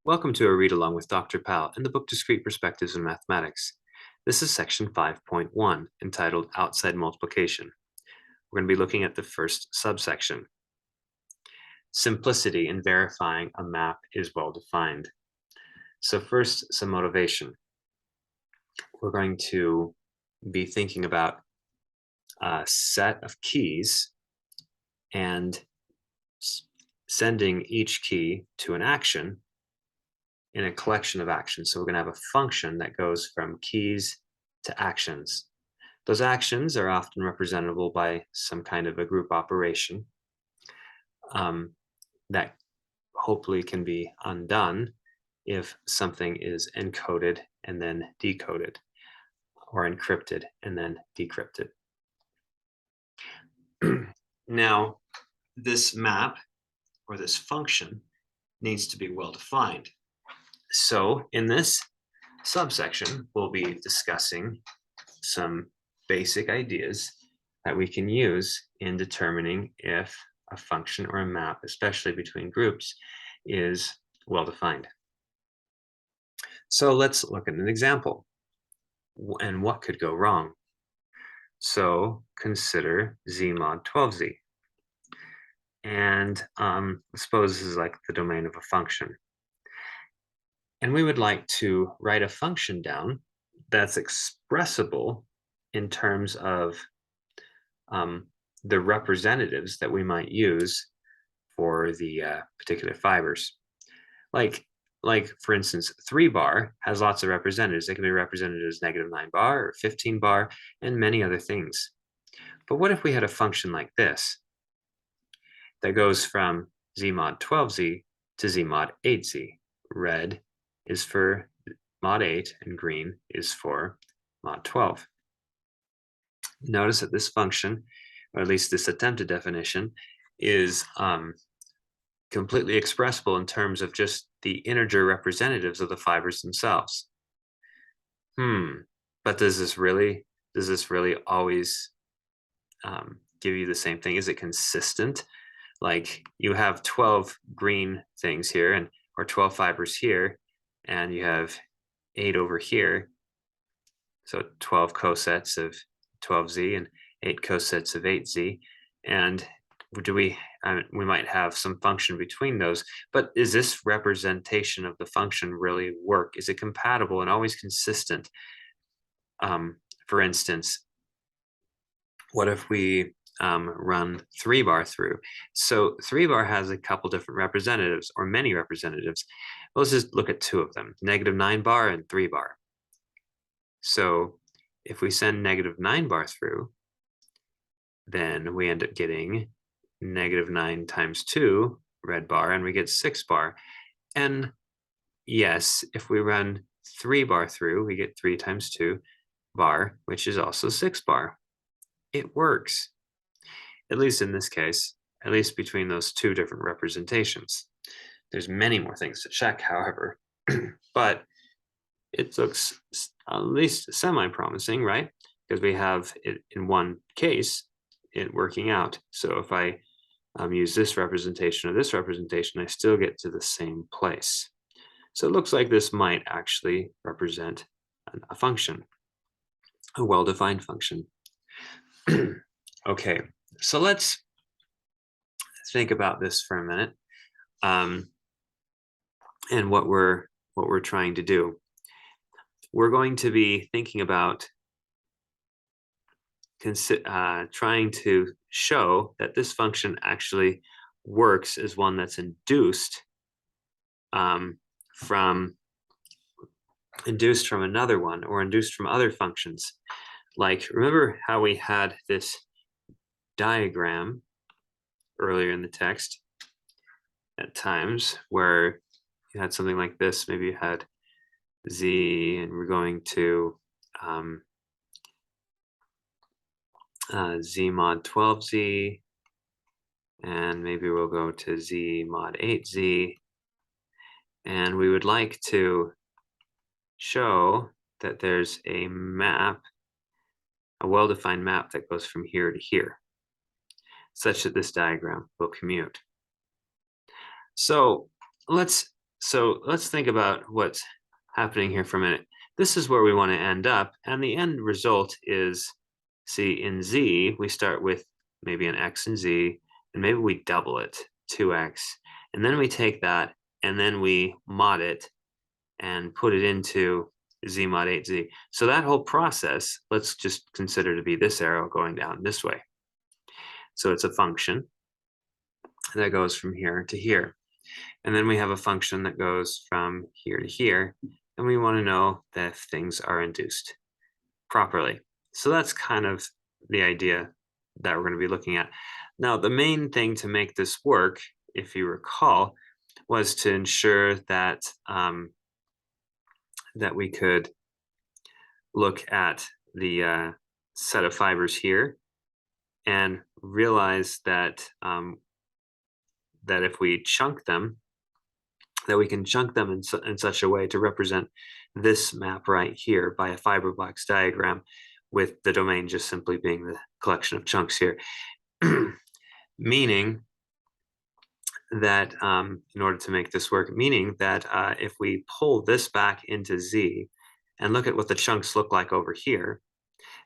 Welcome to a read along with Dr. Pal and the book Discrete Perspectives in Mathematics. This is section 5.1 entitled Outside Multiplication. We're going to be looking at the first subsection. Simplicity in verifying a map is well defined. So first, some motivation. We're going to be thinking about a set of keys and sending each key to an action in a collection of actions. So we're going to have a function that goes from keys to actions. Those actions are often representable by some kind of a group operation that hopefully can be undone if something is encoded and then decoded, or encrypted and then decrypted. Now, this map or this function needs to be well defined. So in this subsection, we'll be discussing some basic ideas that we can use in determining if a function or a map, especially between groups, is well defined. So let's look at an example and what could go wrong. So consider Z mod 12Z. And suppose this is like the domain of a function. And we would like to write a function down that's expressible in terms of the representatives that we might use for the particular fibers. Like for instance, 3 bar has lots of representatives. They can be represented as -9 bar or 15 bar and many other things. But what if we had a function like this that goes from Z mod 12Z to Z mod 8Z? Red is for mod 8 and green is for mod 12. Notice that this function, or at least this attempted definition, is completely expressible in terms of just the integer representatives of the fibers themselves. But does this really always give you the same thing? Is it consistent? Like you have 12 green things here, or 12 fibers here, and you have 8 over here. So 12 cosets of 12Z and 8 cosets of 8Z. And we might have some function between those, but is this representation of the function really work? Is it compatible and always consistent? For instance, what if we run 3 bar through? So 3 bar has a couple different representatives, or many representatives. Let's just look at 2 of them, -9 bar and 3 bar. So if we send -9 bar through, then we end up getting -9 times 2 red bar, and we get 6 bar. And yes, if we run 3 bar through, we get 3 times 2 bar, which is also 6 bar. It works, at least in this case, at least between those 2 different representations. There's many more things to check, however, but it looks at least semi-promising, right? Because we have it in one case, it working out. So if I use this representation or this representation, I still get to the same place. So it looks like this might actually represent a function, a well-defined function. Okay, so let's think about this for a minute, and what we're trying to do. We're going to be thinking about trying to show that this function actually works as one that's induced from another one, or induced from other functions. Like, remember how we had this diagram earlier in the text at times where you had something like this. Maybe you had Z, and we're going to Z mod 12Z, and maybe we'll go to Z mod 8Z, and we would like to show that there's a map, a well-defined map that goes from here to here, such that this diagram will commute. So let's So let's think about what's happening here for a minute. This is where we want to end up, and the end result is, see, in Z, we start with maybe an X and Z, and maybe we double it, 2X, and then we take that, and then we mod it, and put it into Z mod 8Z. So that whole process, let's just consider to be this arrow going down this way. So it's a function that goes from here to here. And then we have a function that goes from here to here. And we want to know that if things are induced properly. So that's kind of the idea that we're going to be looking at. Now, the main thing to make this work, if you recall, was to ensure that that we could look at the set of fibers here and realize that that if we chunk them, that we can chunk them in such a way to represent this map right here by a fiberbox diagram, with the domain just simply being the collection of chunks here. Meaning that in order to make this work, meaning that if we pull this back into Z and look at what the chunks look like over here,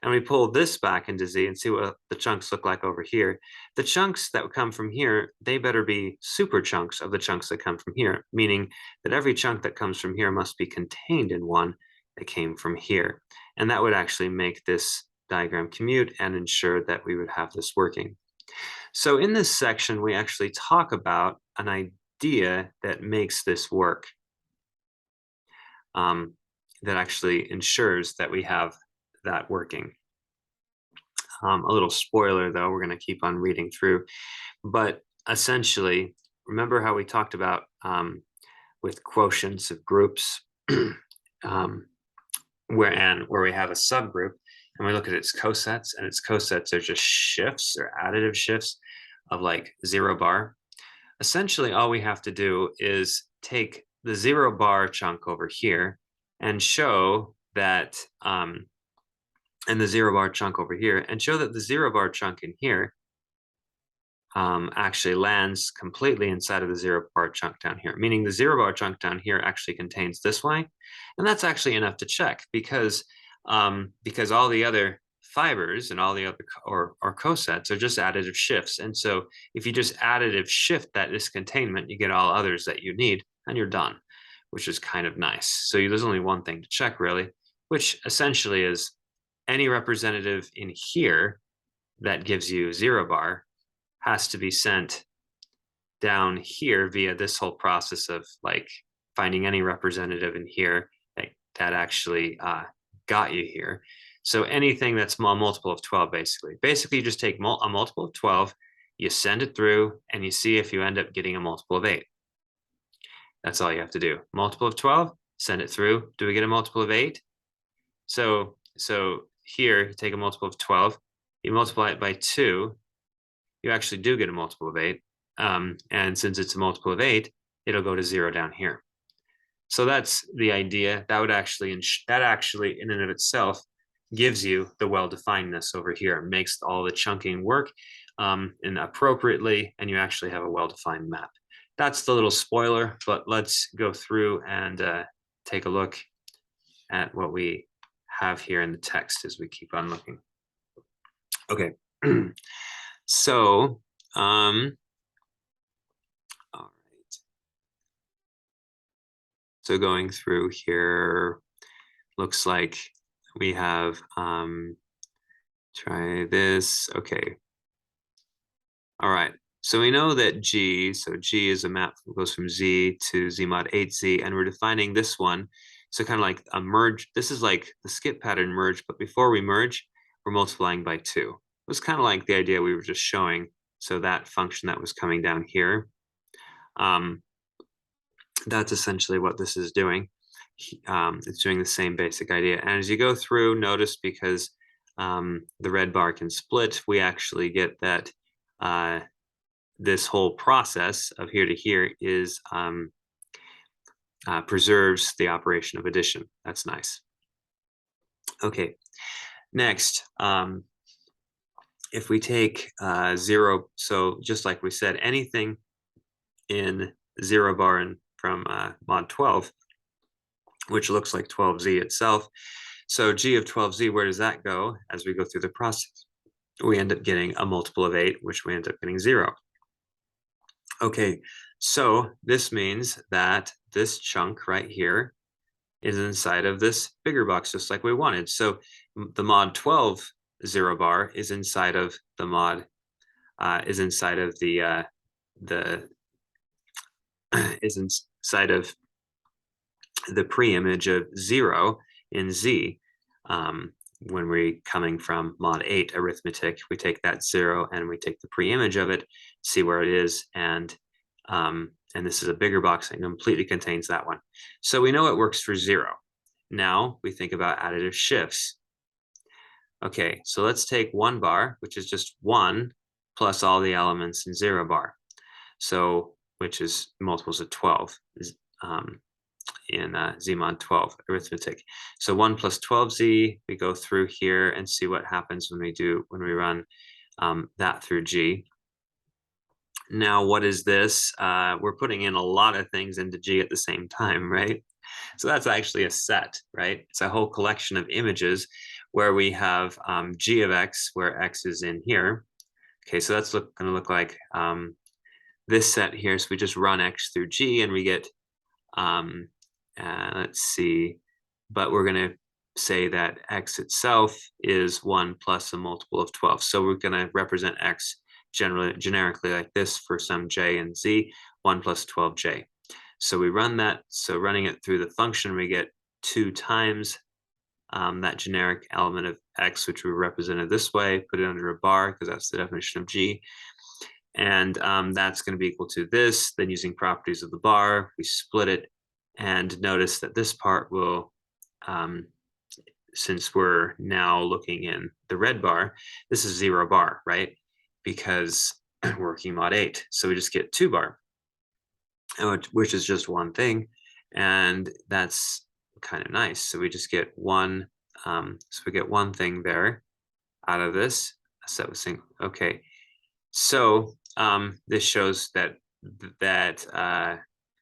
and we pull this back into Z and see what the chunks look like over here, the chunks that come from here, they better be super chunks of the chunks that come from here, meaning that every chunk that comes from here must be contained in one that came from here. And that would actually make this diagram commute and ensure that we would have this working. So in this section, we actually talk about an idea that makes this work, that actually ensures that we have that working. A little spoiler though, we're going to keep on reading through, but essentially, remember how we talked about with quotients of groups, where we have a subgroup and we look at its cosets, and its cosets are just shifts or additive shifts of like 0 bar. Essentially, all we have to do is take the 0 bar chunk over here and show that and the 0 bar chunk over here, and show that the 0 bar chunk in here actually lands completely inside of the 0 bar chunk down here, meaning the 0 bar chunk down here actually contains this y. And that's actually enough to check, because all the other fibers and all the other or cosets are just additive shifts. And so if you just additive shift that discontainment, you get all others that you need, and you're done, which is kind of nice. So there's only one thing to check really, which essentially is any representative in here that gives you 0 bar has to be sent down here via this whole process of like finding any representative in here that actually got you here. So anything that's a multiple of 12, basically you just take a multiple of 12, you send it through, and you see if you end up getting a multiple of 8. That's all you have to do. Multiple of 12, send it through. Do we get a multiple of 8? So here, you take a multiple of 12, you multiply it by 2, you actually do get a multiple of 8. And since it's a multiple of 8, it'll go to 0 down here. So that's the idea. That would actually, in and of itself, gives you the well-definedness over here. It makes all the chunking work and appropriately, and you actually have a well-defined map. That's the little spoiler, but let's go through and take a look at what we have here in the text as we keep on looking. Okay, so all right. So going through here, looks like we have try this. Okay. All right. So we know that G, so G is a map that goes from Z to Z mod 8Z, and we're defining this one. So kind of like a merge. This is like the skip pattern merge, but before we merge, we're multiplying by 2. It was kind of like the idea we were just showing. So that function that was coming down here, that's essentially what this is doing. It's doing the same basic idea. And as you go through, notice because the red bar can split, we actually get that this whole process of here to here is preserves the operation of addition. That's nice. Okay, next, if we take 0, so just like we said, anything in 0 bar and mod 12, which looks like 12z itself. So g of 12z, where does that go as we go through the process? We end up getting a multiple of 8, which we end up getting 0. Okay, so this means that this chunk right here is inside of this bigger box, just like we wanted. So the mod 12 0 bar is inside of the mod, is inside of the is inside of the pre-image of 0 in Z. When we're coming from mod 8 arithmetic, we take that 0 and we take the pre-image of it, see where it is, and this is a bigger box and completely contains that one. So we know it works for 0. Now we think about additive shifts. Okay, so let's take 1 bar, which is just 1 plus all the elements in 0 bar. So, which is multiples of 12 in Z mod 12 arithmetic. So 1 plus 12z, we go through here and see what happens when we run that through G. Now, what is this? We're putting in a lot of things into G at the same time, right? So that's actually a set, right? It's a whole collection of images where we have G of X, where X is in here. Okay, so that's going to look like this set here. So we just run X through G and we get, let's see, but we're going to say that X itself is 1 plus a multiple of 12. So we're going to represent X generically like this for some J and Z, 1 plus 12J. So we run that. So running it through the function, we get 2 times that generic element of X, which we represented this way, put it under a bar because that's the definition of G. And that's going to be equal to this. Then using properties of the bar, we split it. And notice that this part will, since we're now looking in the red bar, this is 0 bar, right? Because we're working mod 8. So we just get 2 bar, which is just one thing. And that's kind of nice. So we just get one. So we get one thing there out of this. So okay. So this shows that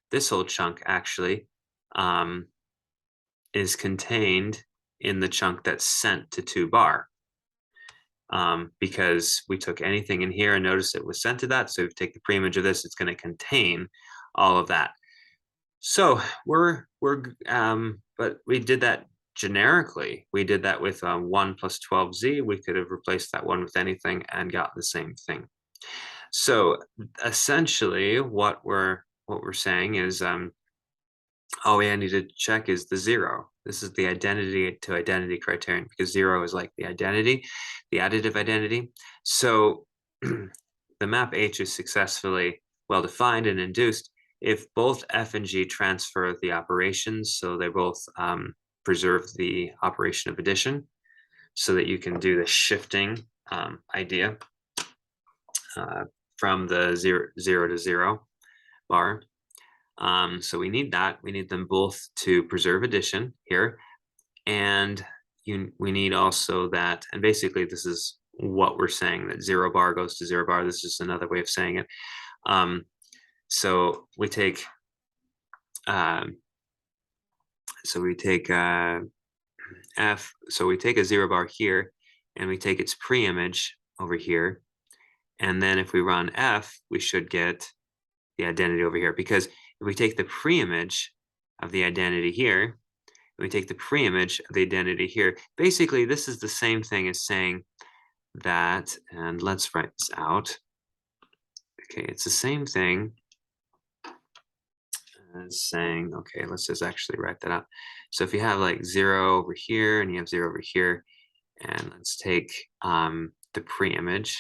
this whole chunk actually is contained in the chunk that's sent to 2 bar. Because we took anything in here and notice it was sent to that. So if you take the preimage of this, it's going to contain all of that. So but we did that generically. We did that with 1 plus 12z. We could have replaced that 1 with anything and got the same thing. So essentially what we're saying is all we need to check is the 0. This is the identity to identity criterion, because 0 is like the identity, the additive identity. So the map H is successfully well defined and induced if both F and G transfer the operations, so they both preserve the operation of addition, so that you can do the shifting idea from the 0 to 0 bar. So we need that. We need them both to preserve addition here. And we need also that, and basically this is what we're saying, that 0 bar goes to 0 bar. This is another way of saying it. So we take F, so we take a 0 bar here and we take its preimage over here. And then if we run F, we should get the identity over here, because if we take the preimage of the identity here, and we take the preimage of the identity here, basically this is the same thing as saying that, and let's write this out. Okay, it's the same thing as saying, okay, let's just actually write that out. So if you have like 0 over here and you have 0 over here, and let's take the preimage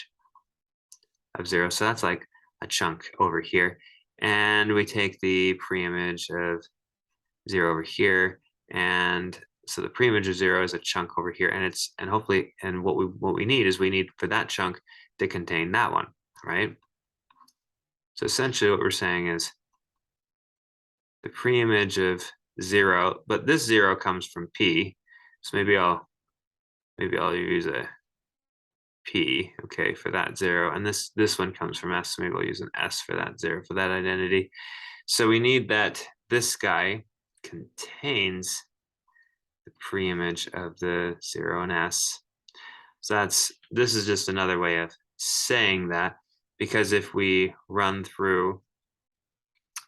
of 0. So that's like a chunk over here. And we take the preimage of 0 over here, and so the preimage of 0 is a chunk over here, and hopefully, and what we need is we need for that chunk to contain that one, right? So essentially what we're saying is the preimage of 0, but this 0 comes from P, so maybe I'll use a P, okay, for that 0, and this one comes from S, so maybe I'll use an S for that 0 for that identity. So we need that this guy contains the preimage of the 0 and s. So this is just another way of saying that, because if we run through,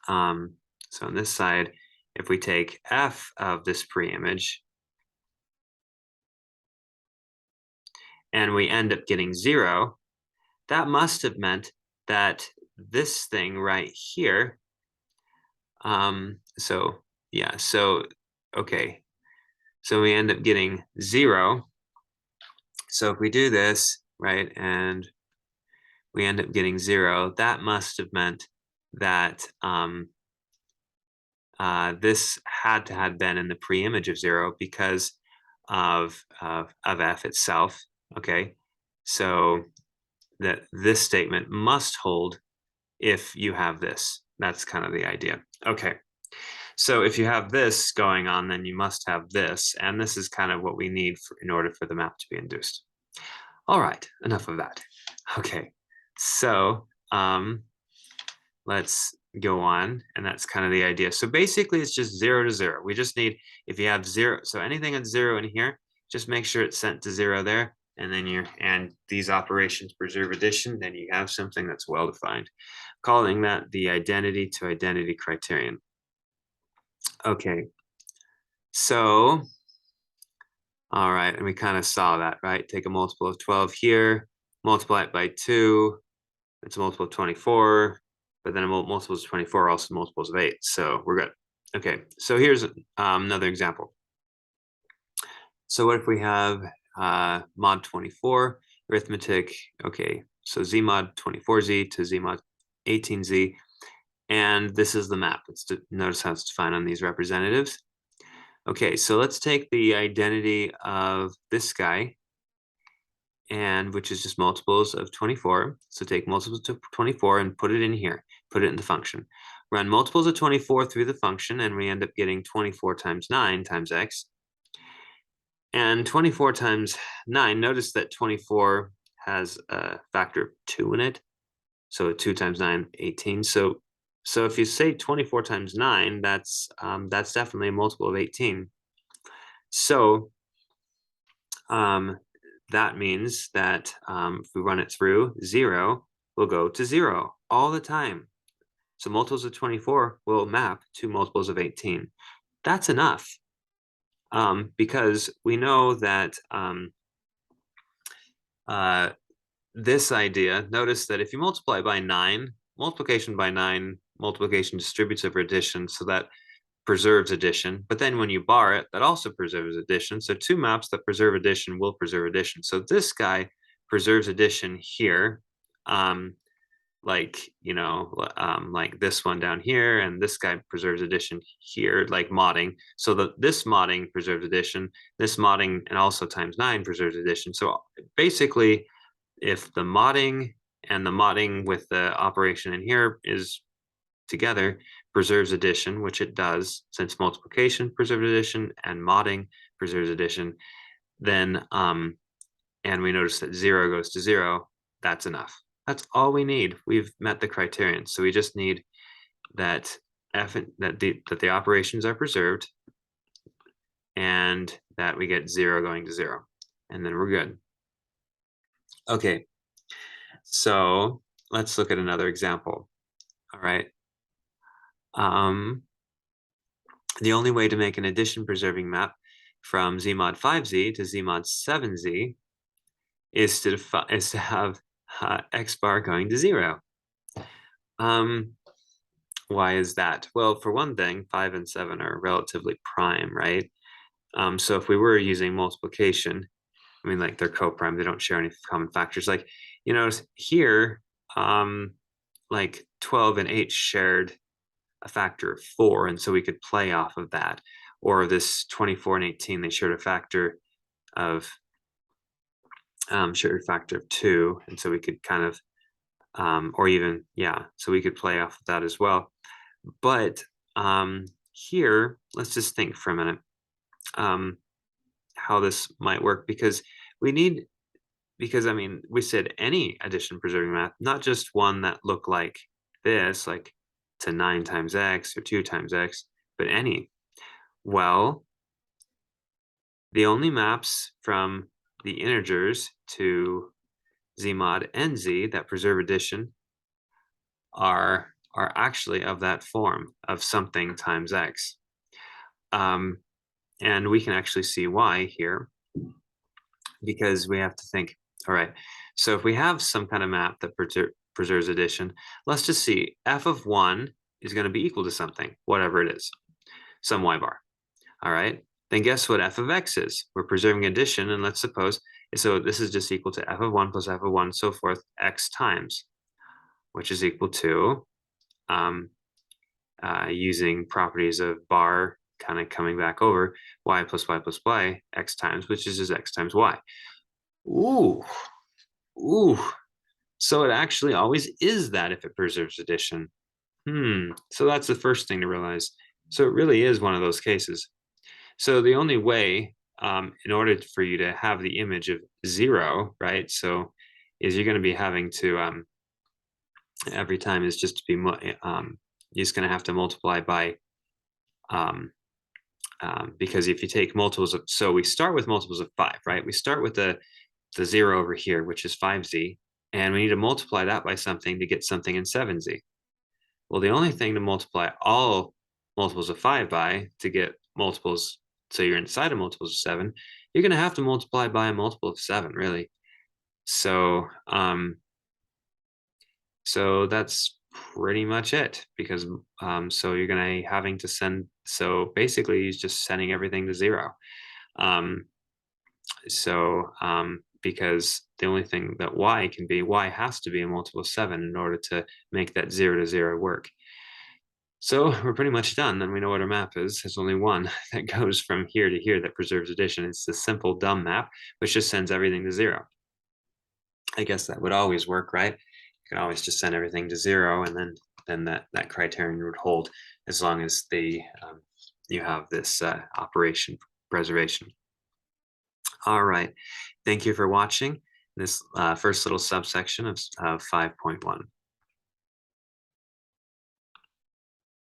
so on this side, if we take f of this preimage and we end up getting 0, that must have meant that this thing right here, so yeah, so okay, so we end up getting 0. So if we do this, right, and we end up getting 0, that must have meant that this had to have been in the preimage of 0 because of f itself. Okay, so that this statement must hold if you have this. That's kind of the idea. Okay, so if you have this going on, then you must have this, and this is kind of what we need in order for the map to be induced. All right, enough of that. Okay, so let's go on, and that's kind of the idea. So basically it's just 0 to 0. We just need, if you have 0, so anything that's 0 in here, just make sure it's sent to 0 there, and then and these operations preserve addition, then you have something that's well defined, calling that the identity to identity criterion. Okay, so all right, and we kind of saw that, right? Take a multiple of 12 here, multiply it by 2, it's a multiple of 24, but then multiples of 24 are also multiples of 8, so we're good. Okay, so here's another example. So what if we have mod 24, arithmetic, okay, so z mod 24z to z mod 18z, and this is the map. Notice how it's defined on these representatives. Okay, so let's take the identity of this guy, and which is just multiples of 24. So take multiples of 24 and put it in here, put it in the function. Run multiples of 24 through the function, and we end up getting 24 times 9 times x. And 24 times 9, notice that 24 has a factor of 2 in it. So 2 times 9, 18. So if you say 24 times 9, that's definitely a multiple of 18. So that means that if we run it through, 0 will go to 0 all the time. So multiples of 24 will map to multiples of 18. That's enough, because we know that this idea, notice that if you multiply by 9, multiplication by 9, multiplication distributes over addition, so that preserves addition. But then when you bar it, that also preserves addition. So two maps that preserve addition will preserve addition. So this guy preserves addition here, like, you know, like this one down here, and this guy preserves addition here, like modding. So this modding preserves addition, this modding, and also times 9 preserves addition. So basically, if the modding and the modding with the operation in here is together, preserves addition, which it does, since multiplication preserves addition and modding preserves addition, then and we notice that 0 goes to 0, that's enough. That's all we need. We've met the criterion. So we just need that the operations are preserved, and that we get 0 going to 0, and then we're good. Okay, so let's look at another example. All right. The only way to make an addition preserving map from zmod 5z to zmod 7z is to have x bar going to 0. Why is that? Well, for one thing, 5 and 7 are relatively prime, right? So if we were using multiplication, I mean, like, they're co-prime, they don't share any common factors. Like, you notice here, like 12 and 8 shared a factor of 4, and so we could play off of that. Or this 24 and 18, they shared a factor of 2, and so we could kind of or even, yeah, so we could play off of that as well. But here, let's just think for a minute how this might work, because I mean, we said any addition preserving map, not just one that looked like this, like to 9 times x or 2 times x, but any. Well, the only maps from the integers to z mod nz that preserve addition are actually of that form of something times x. And we can actually see why here, because we have to think, all right, so if we have some kind of map that preserves addition, let's just see, f of 1 is going to be equal to something, whatever it is, some y bar. All right, then guess what f of x is? We're preserving addition, and let's suppose, so this is just equal to f of 1 plus f of 1, so forth, x times, which is equal to, using properties of bar kind of coming back over, y plus y, x times, which is just x times y. Ooh, ooh. So it actually always is that if it preserves addition. So that's the first thing to realize. So it really is one of those cases. So the only way, in order for you to have the image of 0, right? So is you're going to be having to, every time is just to be, you're just going to have to multiply by, because if you take multiples of, so we start with multiples of 5, right? We start with the 0 over here, which is 5z, and we need to multiply that by something to get something in 7z. Well, the only thing to multiply all multiples of 5 by to get multiples, so you're inside of multiples of 7, you're going to have to multiply by a multiple of 7, really. So, so that's pretty much it, because so you're going to be having to send, so basically he's just sending everything to 0. Because the only thing that y has to be a multiple of 7 in order to make that 0 to 0 work. So we're pretty much done. Then we know what our map is. There's only one that goes from here to here that preserves addition. It's the simple dumb map, which just sends everything to 0. I guess that would always work, right? You can always just send everything to 0, and then that criterion would hold as long as you have this operation preservation. All right. Thank you for watching this first little subsection of 5.1.